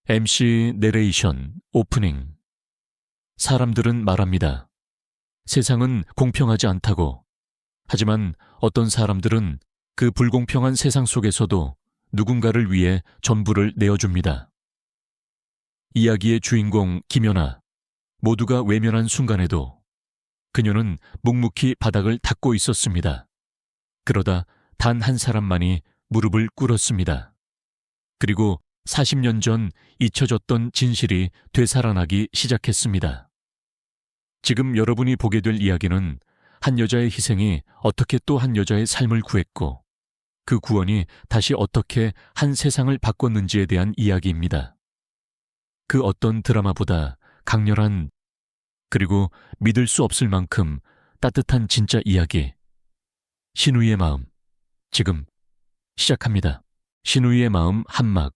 MC 내레이션 오프닝. 사람들은 말합니다. 세상은 공평하지 않다고. 하지만 어떤 사람들은 그 불공평한 세상 속에서도 누군가를 위해 전부를 내어줍니다. 이야기의 주인공 김연아. 모두가 외면한 순간에도 그녀는 묵묵히 바닥을 닦고 있었습니다. 그러다 단 한 사람만이 무릎을 꿇었습니다. 그리고 40년 전 잊혀졌던 진실이 되살아나기 시작했습니다. 지금 여러분이 보게 될 이야기는 한 여자의 희생이 어떻게 또 한 여자의 삶을 구했고 그 구원이 다시 어떻게 한 세상을 바꿨는지에 대한 이야기입니다. 그 어떤 드라마보다 강렬한 그리고 믿을 수 없을 만큼 따뜻한 진짜 이야기. 신우이의 마음. 지금 시작합니다. 신우이의 마음 한막.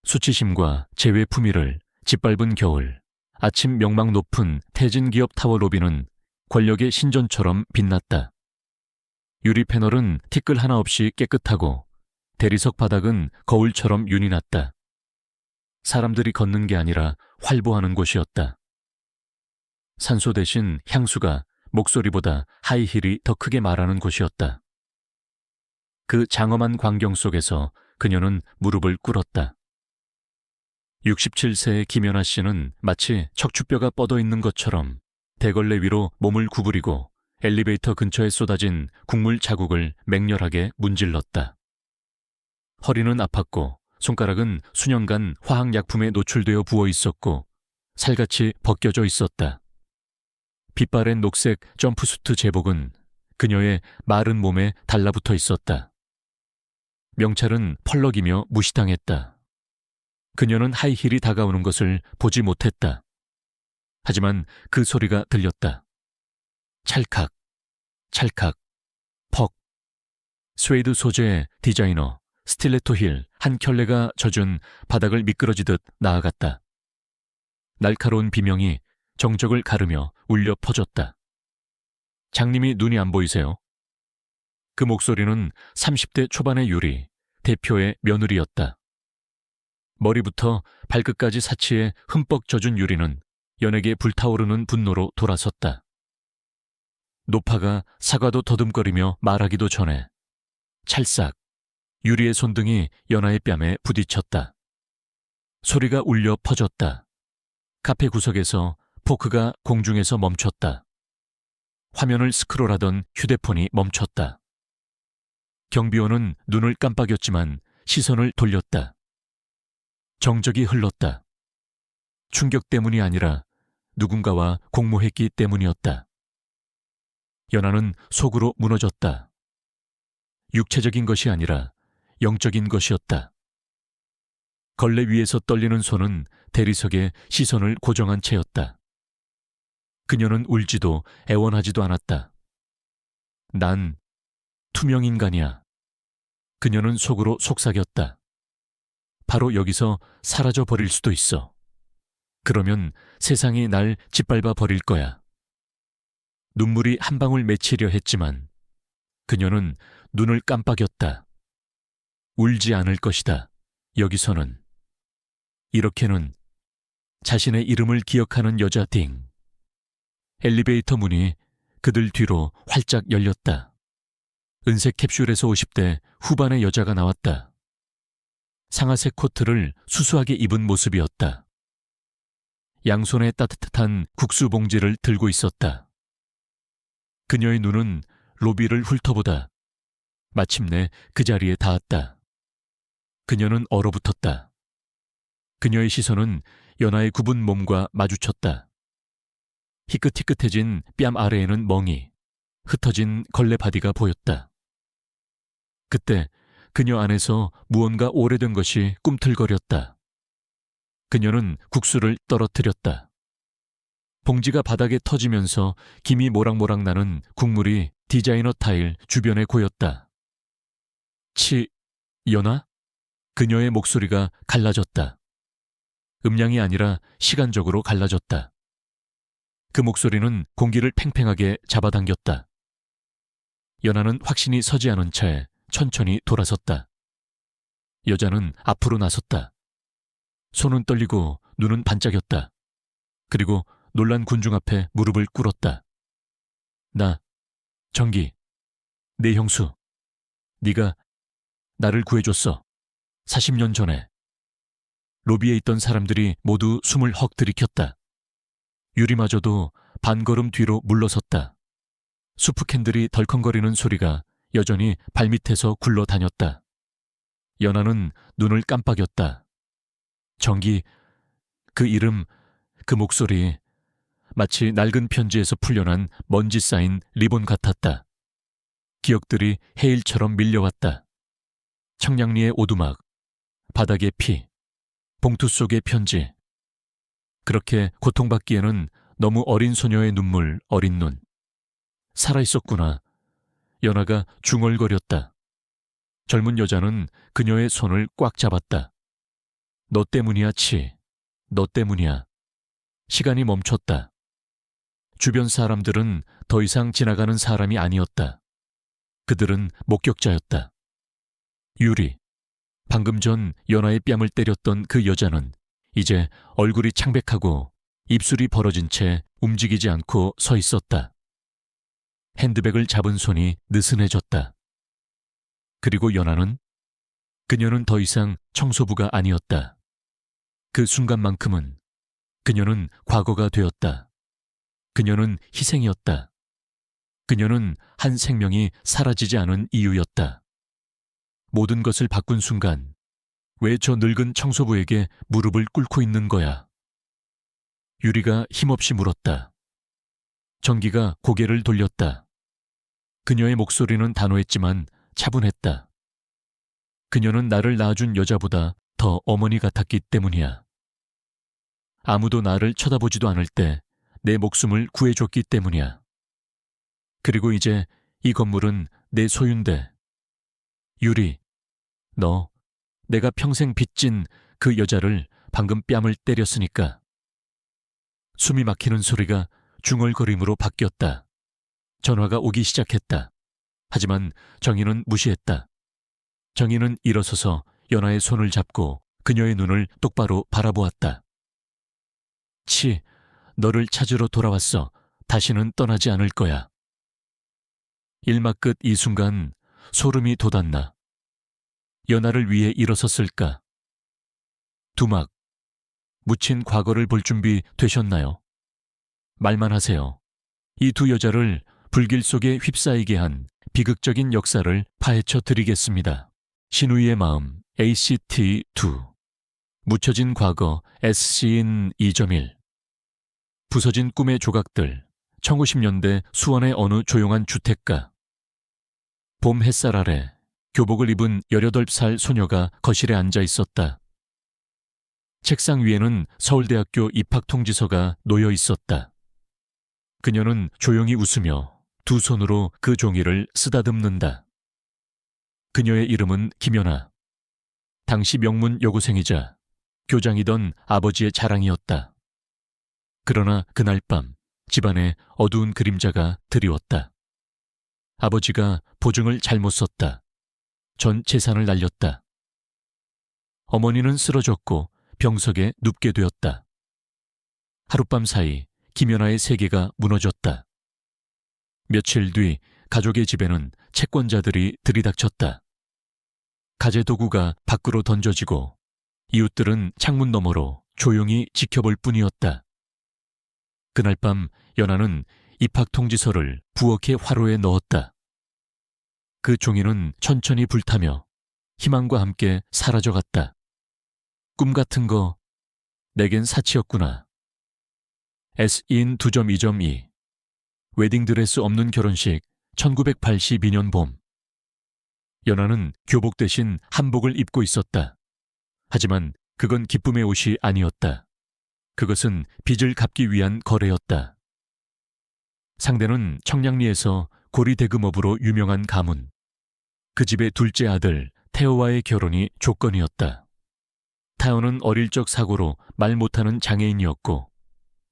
수치심과 재회 품위를 짓밟은 겨울. 아침 명망 높은 태진 기업 타워 로비는 권력의 신전처럼 빛났다. 유리 패널은 티끌 하나 없이 깨끗하고 대리석 바닥은 거울처럼 윤이 났다. 사람들이 걷는 게 아니라 활보하는 곳이었다. 산소 대신 향수가 목소리보다 하이힐이 더 크게 말하는 곳이었다. 그 장엄한 광경 속에서 그녀는 무릎을 꿇었다. 67세의 김연아 씨는 마치 척추뼈가 뻗어 있는 것처럼 대걸레 위로 몸을 구부리고 엘리베이터 근처에 쏟아진 국물 자국을 맹렬하게 문질렀다. 허리는 아팠고 손가락은 수년간 화학약품에 노출되어 부어 있었고 살같이 벗겨져 있었다. 빛바랜 녹색 점프수트 제복은 그녀의 마른 몸에 달라붙어 있었다. 명찰은 펄럭이며 무시당했다. 그녀는 하이힐이 다가오는 것을 보지 못했다. 하지만 그 소리가 들렸다. 찰칵, 찰칵, 퍽. 스웨이드 소재의 디자이너 스틸레토 힐 한 켤레가 젖은 바닥을 미끄러지듯 나아갔다. 날카로운 비명이 정적을 가르며 울려 퍼졌다. 장님이 눈이 안 보이세요? 그 목소리는 30대 초반의 유리, 대표의 며느리였다. 머리부터 발끝까지 사치에 흠뻑 젖은 유리는 연에게 불타오르는 분노로 돌아섰다. 노파가 사과도 더듬거리며 말하기도 전에 찰싹 유리의 손등이 연아의 뺨에 부딪혔다. 소리가 울려 퍼졌다. 카페 구석에서 포크가 공중에서 멈췄다. 화면을 스크롤하던 휴대폰이 멈췄다. 경비원은 눈을 깜빡였지만 시선을 돌렸다. 정적이 흘렀다. 충격 때문이 아니라 누군가와 공모했기 때문이었다. 연아는 속으로 무너졌다. 육체적인 것이 아니라 영적인 것이었다. 걸레 위에서 떨리는 손은 대리석에 시선을 고정한 채였다. 그녀는 울지도 애원하지도 않았다. 난 투명인간이야. 그녀는 속으로 속삭였다. 바로 여기서 사라져 버릴 수도 있어. 그러면 세상이 날 짓밟아 버릴 거야. 눈물이 한 방울 맺히려 했지만 그녀는 눈을 깜빡였다. 울지 않을 것이다. 여기서는. 이렇게는 자신의 이름을 기억하는 여자 딩. 엘리베이터 문이 그들 뒤로 활짝 열렸다. 은색 캡슐에서 50대 후반의 여자가 나왔다. 상아색 코트를 수수하게 입은 모습이었다. 양손에 따뜻한 국수 봉지를 들고 있었다. 그녀의 눈은 로비를 훑어보다 마침내 그 자리에 닿았다. 그녀는 얼어붙었다. 그녀의 시선은 연아의 굽은 몸과 마주쳤다. 희끗희끗해진 뺨 아래에는 멍이, 흩어진 걸레 바디가 보였다. 그때 그녀 안에서 무언가 오래된 것이 꿈틀거렸다. 그녀는 국수를 떨어뜨렸다. 봉지가 바닥에 터지면서 김이 모락모락 나는 국물이 디자이너 타일 주변에 고였다. 연아? 그녀의 목소리가 갈라졌다. 음량이 아니라 시간적으로 갈라졌다. 그 목소리는 공기를 팽팽하게 잡아당겼다. 연아는 확신이 서지 않은 채 천천히 돌아섰다. 여자는 앞으로 나섰다. 손은 떨리고 눈은 반짝였다. 그리고 놀란 군중 앞에 무릎을 꿇었다. 나, 정기, 내 형수, 네가 나를 구해줬어. 40년 전에. 로비에 있던 사람들이 모두 숨을 헉 들이켰다. 유리마저도 반걸음 뒤로 물러섰다. 수프 캔들이 덜컹거리는 소리가 여전히 발밑에서 굴러다녔다. 연하는 눈을 깜빡였다. 정기, 그 이름, 그 목소리, 마치 낡은 편지에서 풀려난 먼지 쌓인 리본 같았다. 기억들이 해일처럼 밀려왔다. 청량리의 오두막, 바닥의 피, 봉투 속의 편지. 그렇게 고통받기에는 너무 어린 소녀의 눈물, 어린 눈. 살아있었구나. 연하가 중얼거렸다. 젊은 여자는 그녀의 손을 꽉 잡았다. 너 때문이야, 치. 너 때문이야. 시간이 멈췄다. 주변 사람들은 더 이상 지나가는 사람이 아니었다. 그들은 목격자였다. 유리. 방금 전 연하의 뺨을 때렸던 그 여자는 이제 얼굴이 창백하고 입술이 벌어진 채 움직이지 않고 서 있었다. 핸드백을 잡은 손이 느슨해졌다. 그리고 연하는? 그녀는 더 이상 청소부가 아니었다. 그 순간만큼은 그녀는 과거가 되었다. 그녀는 희생이었다. 그녀는 한 생명이 사라지지 않은 이유였다. 모든 것을 바꾼 순간 왜 저 늙은 청소부에게 무릎을 꿇고 있는 거야? 유리가 힘없이 물었다. 정기가 고개를 돌렸다. 그녀의 목소리는 단호했지만 차분했다. 그녀는 나를 낳아준 여자보다 더 어머니 같았기 때문이야. 아무도 나를 쳐다보지도 않을 때 내 목숨을 구해줬기 때문이야. 그리고 이제 이 건물은 내 소유인데. 유리, 너, 내가 평생 빚진 그 여자를 방금 뺨을 때렸으니까. 숨이 막히는 소리가 중얼거림으로 바뀌었다. 전화가 오기 시작했다. 하지만 정희는 무시했다. 정희는 일어서서 연하의 손을 잡고 그녀의 눈을 똑바로 바라보았다. 치, 너를 찾으러 돌아왔어. 다시는 떠나지 않을 거야. 일막 끝 이 순간 소름이 돋았나. 연하를 위해 일어섰을까? 두막, 묻힌 과거를 볼 준비 되셨나요? 말만 하세요. 이 두 여자를 불길 속에 휩싸이게 한 비극적인 역사를 파헤쳐 드리겠습니다. 신우이의 마음 ACT2 묻혀진 과거 SC인 2.1 부서진 꿈의 조각들 1950년대 수원의 어느 조용한 주택가. 봄 햇살 아래 교복을 입은 18살 소녀가 거실에 앉아 있었다. 책상 위에는 서울대학교 입학 통지서가 놓여 있었다. 그녀는 조용히 웃으며 두 손으로 그 종이를 쓰다듬는다. 그녀의 이름은 김연아. 당시 명문 여고생이자 교장이던 아버지의 자랑이었다. 그러나 그날 밤 집안에 어두운 그림자가 드리웠다. 아버지가 보증을 잘못 썼다. 전 재산을 날렸다. 어머니는 쓰러졌고 병석에 눕게 되었다. 하룻밤 사이 김연아의 세계가 무너졌다. 며칠 뒤 가족의 집에는 채권자들이 들이닥쳤다. 가재도구가 밖으로 던져지고 이웃들은 창문 너머로 조용히 지켜볼 뿐이었다. 그날 밤 연하는 입학 통지서를 부엌의 화로에 넣었다. 그 종이는 천천히 불타며 희망과 함께 사라져갔다. 꿈 같은 거 내겐 사치였구나. S인 2.2.2 웨딩드레스 없는 결혼식 1982년 봄. 연하는 교복 대신 한복을 입고 있었다. 하지만 그건 기쁨의 옷이 아니었다. 그것은 빚을 갚기 위한 거래였다. 상대는 청량리에서 고리대금업으로 유명한 가문. 그 집의 둘째 아들 태호와의 결혼이 조건이었다. 태호는 어릴 적 사고로 말 못하는 장애인이었고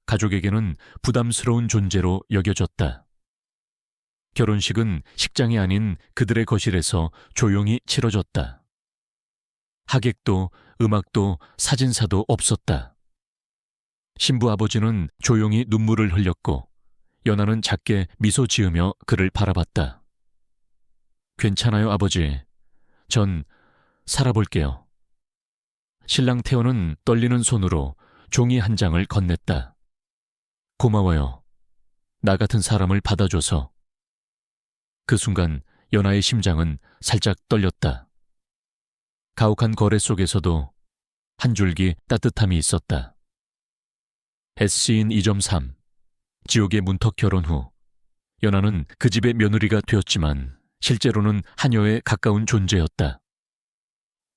가족에게는 부담스러운 존재로 여겨졌다. 결혼식은 식장이 아닌 그들의 거실에서 조용히 치러졌다. 하객도 음악도 사진사도 없었다. 신부 아버지는 조용히 눈물을 흘렸고 연하는 작게 미소 지으며 그를 바라봤다. 괜찮아요, 아버지. 전 살아볼게요. 신랑 태호는 떨리는 손으로 종이 한 장을 건넸다. 고마워요. 나 같은 사람을 받아줘서. 그 순간 연하의 심장은 살짝 떨렸다. 가혹한 거래 속에서도 한 줄기 따뜻함이 있었다. SC인 2.3 지옥의 문턱 결혼 후 연하는 그 집의 며느리가 되었지만 실제로는 하녀에 가까운 존재였다.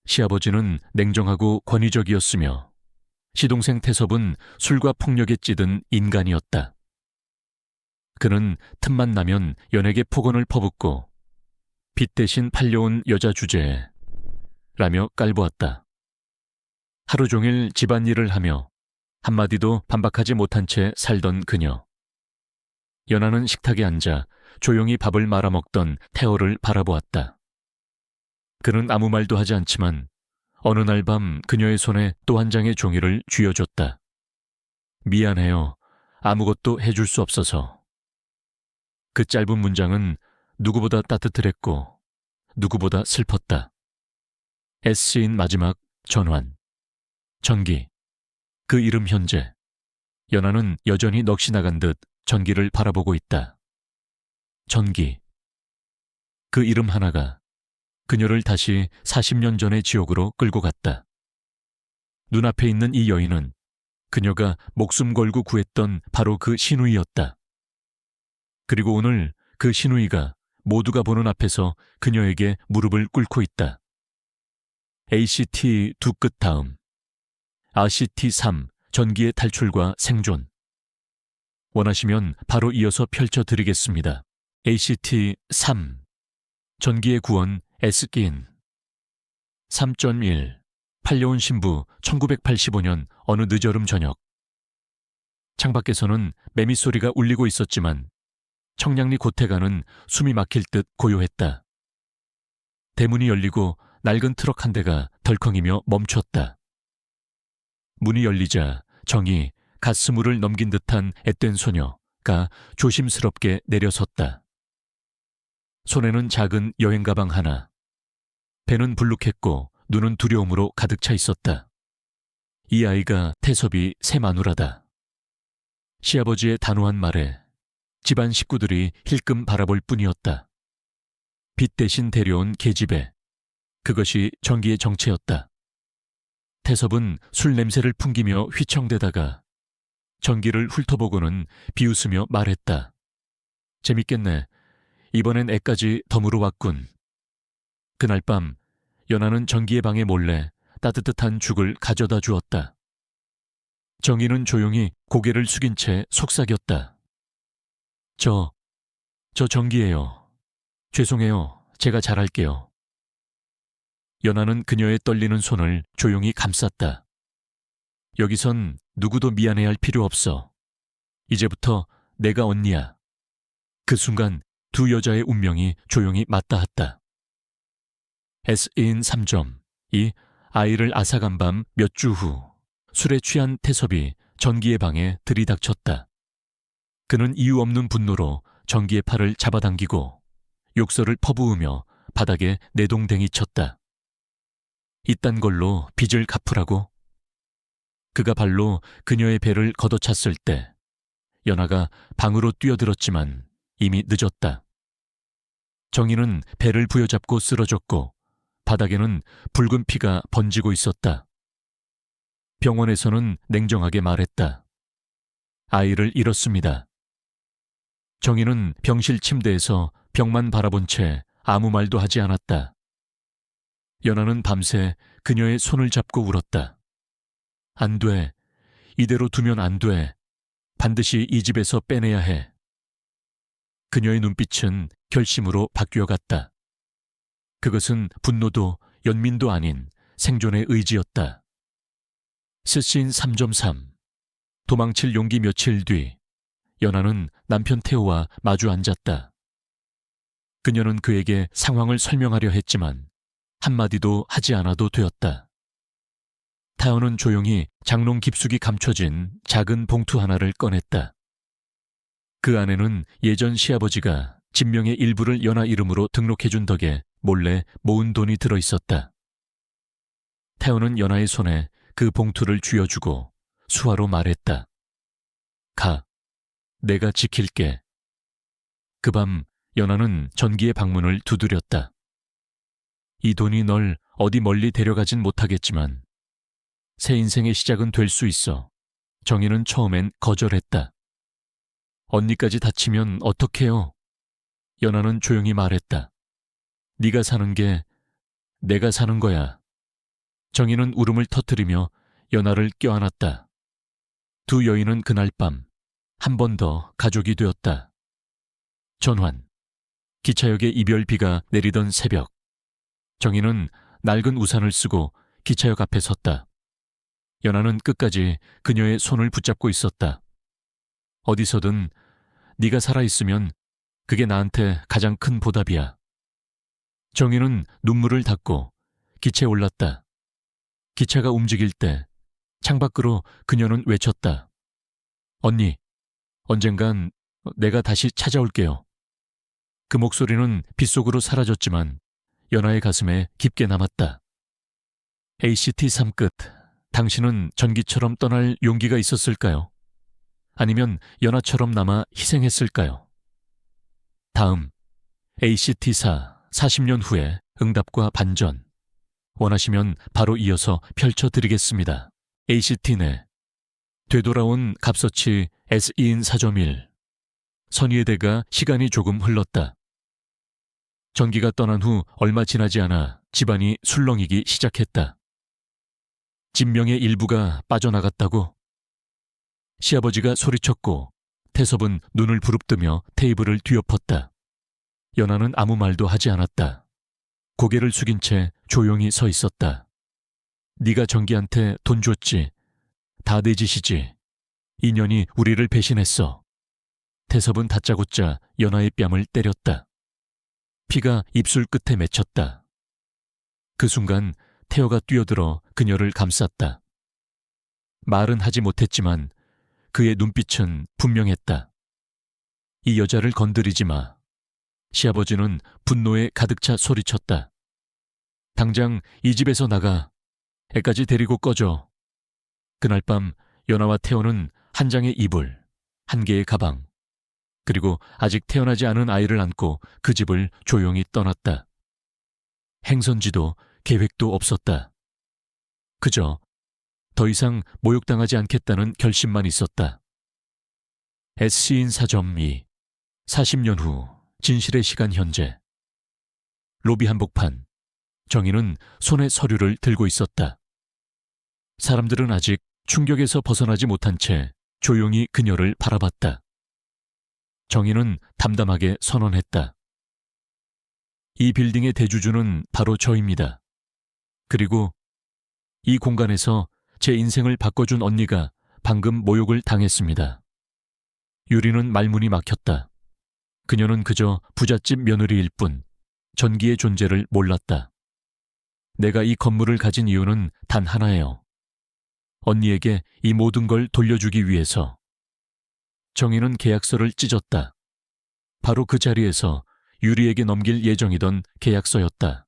시아버지는 냉정하고 권위적이었으며 시동생 태섭은 술과 폭력에 찌든 인간이었다. 그는 틈만 나면 연에게 폭언을 퍼붓고 빚 대신 팔려온 여자 주제에 라며 깔보았다. 하루 종일 집안일을 하며 한마디도 반박하지 못한 채 살던 그녀. 연하는 식탁에 앉아 조용히 밥을 말아먹던 태호를 바라보았다. 그는 아무 말도 하지 않지만 어느 날 밤 그녀의 손에 또 한 장의 종이를 쥐어줬다. 미안해요. 아무것도 해줄 수 없어서. 그 짧은 문장은 누구보다 따뜻했고 누구보다 슬펐다. S인 마지막 전환. 전기. 그 이름 현재. 연하는 여전히 넋이 나간 듯 전기를 바라보고 있다. 전기. 그 이름 하나가 그녀를 다시 40년 전의 지옥으로 끌고 갔다. 눈앞에 있는 이 여인은 그녀가 목숨 걸고 구했던 바로 그 신우이였다. 그리고 오늘 그 신우이가 모두가 보는 앞에서 그녀에게 무릎을 꿇고 있다. ACT 두 끝 다음 RCT 3 전기의 탈출과 생존. 원하시면 바로 이어서 펼쳐드리겠습니다. ACT 3 전기의 구원 에스기인 3.1 팔려온 신부 1985년 어느 늦여름 저녁. 창밖에서는 매미 소리가 울리고 있었지만 청량리 고태가는 숨이 막힐 듯 고요했다. 대문이 열리고 낡은 트럭 한 대가 덜컹이며 멈췄다. 문이 열리자 정이 가스물을 넘긴 듯한 앳된 소녀가 조심스럽게 내려섰다. 손에는 작은 여행 가방 하나. 배는 불룩했고 눈은 두려움으로 가득 차 있었다. 이 아이가 태섭이 새 마누라다. 시아버지의 단호한 말에 집안 식구들이 힐끔 바라볼 뿐이었다. 빚 대신 데려온 계집애. 그것이 전기의 정체였다. 태섭은 술 냄새를 풍기며 휘청대다가 전기를 훑어보고는 비웃으며 말했다. 재밌겠네. 이번엔 애까지 덤으로 왔군. 그날 밤 연하는 전기의 방에 몰래 따뜻한 죽을 가져다 주었다. 정희는 조용히 고개를 숙인 채 속삭였다. 저 전기예요. 죄송해요. 제가 잘할게요. 연하는 그녀의 떨리는 손을 조용히 감쌌다. 여기선 누구도 미안해할 필요 없어. 이제부터 내가 언니야. 그 순간 두 여자의 운명이 조용히 맞닿았다. S인 3점. 이 아이를 앗아간 밤 몇 주 후 술에 취한 태섭이 전기의 방에 들이닥쳤다. 그는 이유 없는 분노로 전기의 팔을 잡아당기고 욕설을 퍼부으며 바닥에 내동댕이 쳤다. 이딴 걸로 빚을 갚으라고? 그가 발로 그녀의 배를 걷어찼을 때 연하가 방으로 뛰어들었지만 이미 늦었다. 정희는 배를 부여잡고 쓰러졌고 바닥에는 붉은 피가 번지고 있었다. 병원에서는 냉정하게 말했다. 아이를 잃었습니다. 정희는 병실 침대에서 벽만 바라본 채 아무 말도 하지 않았다. 연하는 밤새 그녀의 손을 잡고 울었다. 안 돼. 이대로 두면 안 돼. 반드시 이 집에서 빼내야 해. 그녀의 눈빛은 결심으로 바뀌어갔다. 그것은 분노도 연민도 아닌 생존의 의지였다. 스신 3.3 도망칠 용기 며칠 뒤 연하는 남편 태호와 마주 앉았다. 그녀는 그에게 상황을 설명하려 했지만 한마디도 하지 않아도 되었다. 타연은 조용히 장롱 깊숙이 감춰진 작은 봉투 하나를 꺼냈다. 그 안에는 예전 시아버지가 진명의 일부를 연하 이름으로 등록해준 덕에 몰래 모은 돈이 들어있었다. 태호는 연하의 손에 그 봉투를 쥐어주고 수화로 말했다. 가. 내가 지킬게. 그 밤 연하는 전기의 방문을 두드렸다. 이 돈이 널 어디 멀리 데려가진 못하겠지만 새 인생의 시작은 될 수 있어. 정희는 처음엔 거절했다. 언니까지 다치면 어떡해요? 연하는 조용히 말했다. 네가 사는 게 내가 사는 거야. 정희는 울음을 터뜨리며 연하를 껴안았다. 두 여인은 그날 밤 한 번 더 가족이 되었다. 전환. 기차역에 이별비가 내리던 새벽. 정희는 낡은 우산을 쓰고 기차역 앞에 섰다. 연하는 끝까지 그녀의 손을 붙잡고 있었다. 어디서든 네가 살아있으면 그게 나한테 가장 큰 보답이야. 정희는 눈물을 닦고 기차에 올랐다. 기차가 움직일 때 창밖으로 그녀는 외쳤다. 언니, 언젠간 내가 다시 찾아올게요. 그 목소리는 빗속으로 사라졌지만 연하의 가슴에 깊게 남았다. ACT 삶 끝, 당신은 전기처럼 떠날 용기가 있었을까요? 아니면 연하처럼 남아 희생했을까요? 다음, ACT사 40년 후에 응답과 반전. 원하시면 바로 이어서 펼쳐드리겠습니다. ACT네. 되돌아온 갑서치 S2인 4.1. 선의의 대가 시간이 조금 흘렀다. 전기가 떠난 후 얼마 지나지 않아 집안이 술렁이기 시작했다. 진명의 일부가 빠져나갔다고? 시아버지가 소리쳤고 태섭은 눈을 부릅뜨며 테이블을 뒤엎었다. 연하는 아무 말도 하지 않았다. 고개를 숙인 채 조용히 서 있었다. 네가 정기한테 돈 줬지. 다 내 짓이지. 인연이 우리를 배신했어. 태섭은 다짜고짜 연하의 뺨을 때렸다. 피가 입술 끝에 맺혔다. 그 순간 태호가 뛰어들어 그녀를 감쌌다. 말은 하지 못했지만 그의 눈빛은 분명했다. 이 여자를 건드리지 마. 시아버지는 분노에 가득 차 소리쳤다. 당장 이 집에서 나가. 애까지 데리고 꺼져. 그날 밤 연하와 태호는 한 장의 이불, 한 개의 가방, 그리고 아직 태어나지 않은 아이를 안고 그 집을 조용히 떠났다. 행선지도 계획도 없었다. 그저 더 이상 모욕당하지 않겠다는 결심만 있었다. SC인 4.2 40년 후 진실의 시간 현재. 로비 한복판. 정희는 손에 서류를 들고 있었다. 사람들은 아직 충격에서 벗어나지 못한 채 조용히 그녀를 바라봤다. 정희는 담담하게 선언했다. 이 빌딩의 대주주는 바로 저입니다. 그리고 이 공간에서 제 인생을 바꿔준 언니가 방금 모욕을 당했습니다. 유리는 말문이 막혔다. 그녀는 그저 부잣집 며느리일 뿐 전기의 존재를 몰랐다. 내가 이 건물을 가진 이유는 단 하나예요. 언니에게 이 모든 걸 돌려주기 위해서. 정희는 계약서를 찢었다. 바로 그 자리에서 유리에게 넘길 예정이던 계약서였다.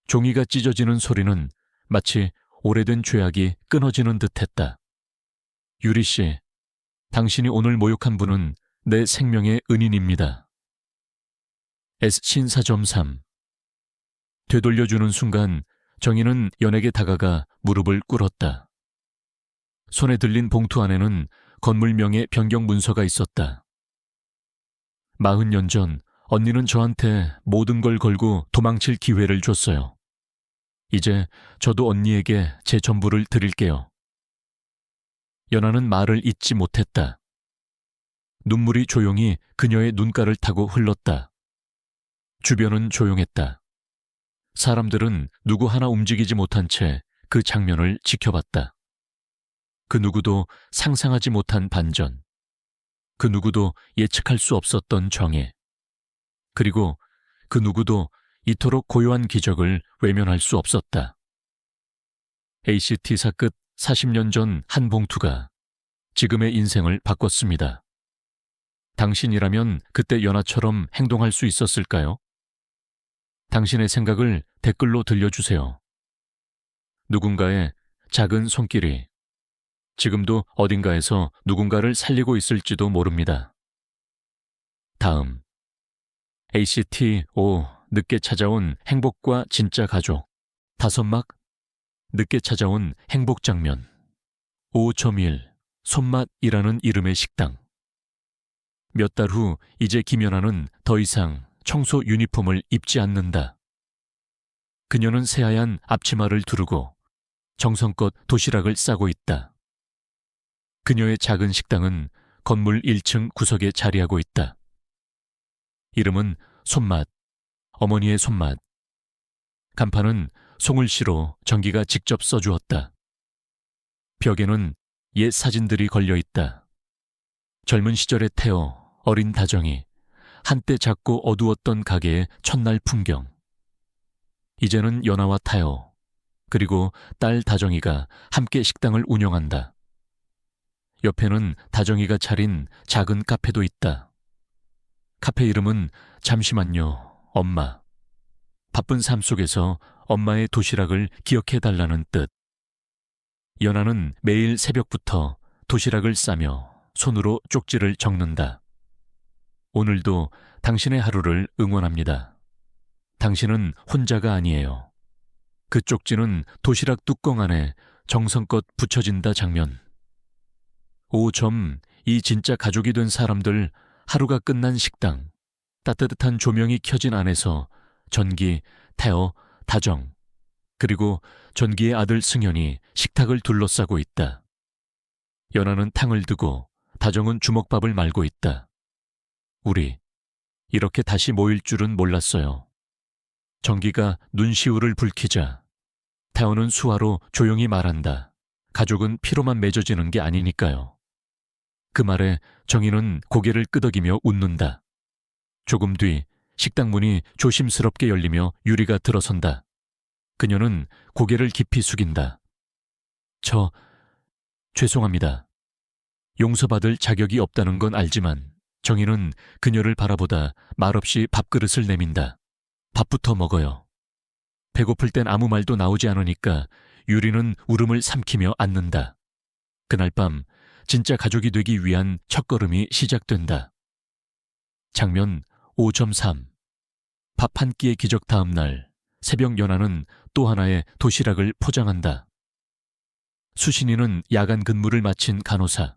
종이가 찢어지는 소리는 마치 오래된 죄악이 끊어지는 듯했다. 유리 씨, 당신이 오늘 모욕한 분은 내 생명의 은인입니다. S신 4.3. 되돌려주는 순간 정희는 연에게 다가가 무릎을 꿇었다. 손에 들린 봉투 안에는 건물명의 변경 문서가 있었다. 40년 전 언니는 저한테 모든 걸 걸고 도망칠 기회를 줬어요. 이제 저도 언니에게 제 전부를 드릴게요. 연하는 말을 잇지 못했다. 눈물이 조용히 그녀의 눈가를 타고 흘렀다. 주변은 조용했다. 사람들은 누구 하나 움직이지 못한 채 그 장면을 지켜봤다. 그 누구도 상상하지 못한 반전. 그 누구도 예측할 수 없었던 정해. 그리고 그 누구도 이토록 고요한 기적을 외면할 수 없었다. ACT사 끝 40년 전 한 봉투가 지금의 인생을 바꿨습니다. 당신이라면 그때 연아처럼 행동할 수 있었을까요? 당신의 생각을 댓글로 들려주세요. 누군가의 작은 손길이 지금도 어딘가에서 누군가를 살리고 있을지도 모릅니다. 다음, ACT-O 늦게 찾아온 행복과 진짜 가족 5막 늦게 찾아온 행복 장면 5.1 손맛이라는 이름의 식당. 몇 달 후 이제 김연아는 더 이상 청소 유니폼을 입지 않는다. 그녀는 새하얀 앞치마를 두르고 정성껏 도시락을 싸고 있다. 그녀의 작은 식당은 건물 1층 구석에 자리하고 있다. 이름은 손맛, 어머니의 손맛. 간판은 송을시로 전기가 직접 써주었다. 벽에는 옛 사진들이 걸려 있다. 젊은 시절의 태어, 어린 다정이, 한때 작고 어두웠던 가게의 첫날 풍경. 이제는 연아와 타요, 그리고 딸 다정이가 함께 식당을 운영한다. 옆에는 다정이가 차린 작은 카페도 있다. 카페 이름은 잠시만요, 엄마. 바쁜 삶 속에서 엄마의 도시락을 기억해달라는 뜻. 연아는 매일 새벽부터 도시락을 싸며 손으로 쪽지를 적는다. 오늘도 당신의 하루를 응원합니다. 당신은 혼자가 아니에요. 그 쪽지는 도시락 뚜껑 안에 정성껏 붙여진다 장면. 5점, 이 진짜 가족이 된 사람들, 하루가 끝난 식당, 따뜻한 조명이 켜진 안에서 전기, 태어, 다정, 그리고 전기의 아들 승현이 식탁을 둘러싸고 있다. 연아는 탕을 드고 다정은 주먹밥을 말고 있다. 우리 이렇게 다시 모일 줄은 몰랐어요. 전기가 눈시울을 붉히자 태어는 수화로 조용히 말한다. 가족은 피로만 맺어지는 게 아니니까요. 그 말에 정희는 고개를 끄덕이며 웃는다. 조금 뒤 식당 문이 조심스럽게 열리며 유리가 들어선다. 그녀는 고개를 깊이 숙인다. 죄송합니다. 용서받을 자격이 없다는 건 알지만 정희는 그녀를 바라보다 말없이 밥그릇을 내민다. 밥부터 먹어요. 배고플 땐 아무 말도 나오지 않으니까 유리는 울음을 삼키며 앉는다. 그날 밤 진짜 가족이 되기 위한 첫걸음이 시작된다. 장면 5.3 밥 한 끼의 기적 다음 날 새벽 연아는 또 하나의 도시락을 포장한다. 수신이는 야간 근무를 마친 간호사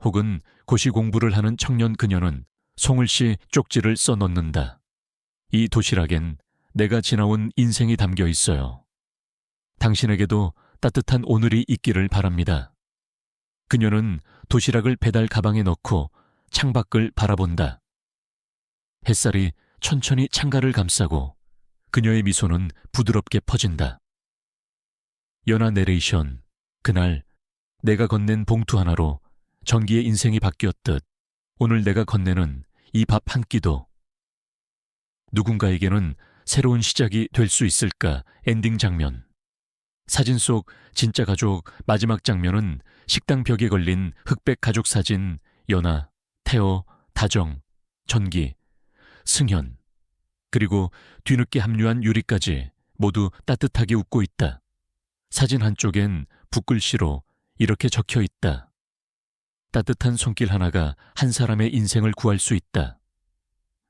혹은 고시 공부를 하는 청년 그녀는 송을시 쪽지를 써넣는다. 이 도시락엔 내가 지나온 인생이 담겨 있어요. 당신에게도 따뜻한 오늘이 있기를 바랍니다. 그녀는 도시락을 배달 가방에 넣고 창밖을 바라본다. 햇살이 천천히 창가를 감싸고 그녀의 미소는 부드럽게 퍼진다. 연아 내레이션. 그날 내가 건넨 봉투 하나로 전기의 인생이 바뀌었듯 오늘 내가 건네는 이 밥 한 끼도 누군가에게는 새로운 시작이 될 수 있을까. 엔딩 장면. 사진 속 진짜 가족 마지막 장면은 식당 벽에 걸린 흑백 가족 사진. 연아, 태호, 다정, 전기, 승현, 그리고 뒤늦게 합류한 유리까지 모두 따뜻하게 웃고 있다. 사진 한쪽엔 붓글씨로 이렇게 적혀 있다. 따뜻한 손길 하나가 한 사람의 인생을 구할 수 있다.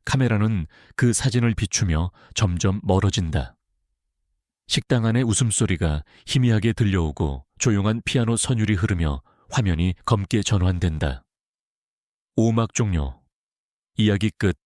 카메라는 그 사진을 비추며 점점 멀어진다. 식당 안의 웃음소리가 희미하게 들려오고 조용한 피아노 선율이 흐르며 화면이 검게 전환된다. 5막 종료. 이야기 끝.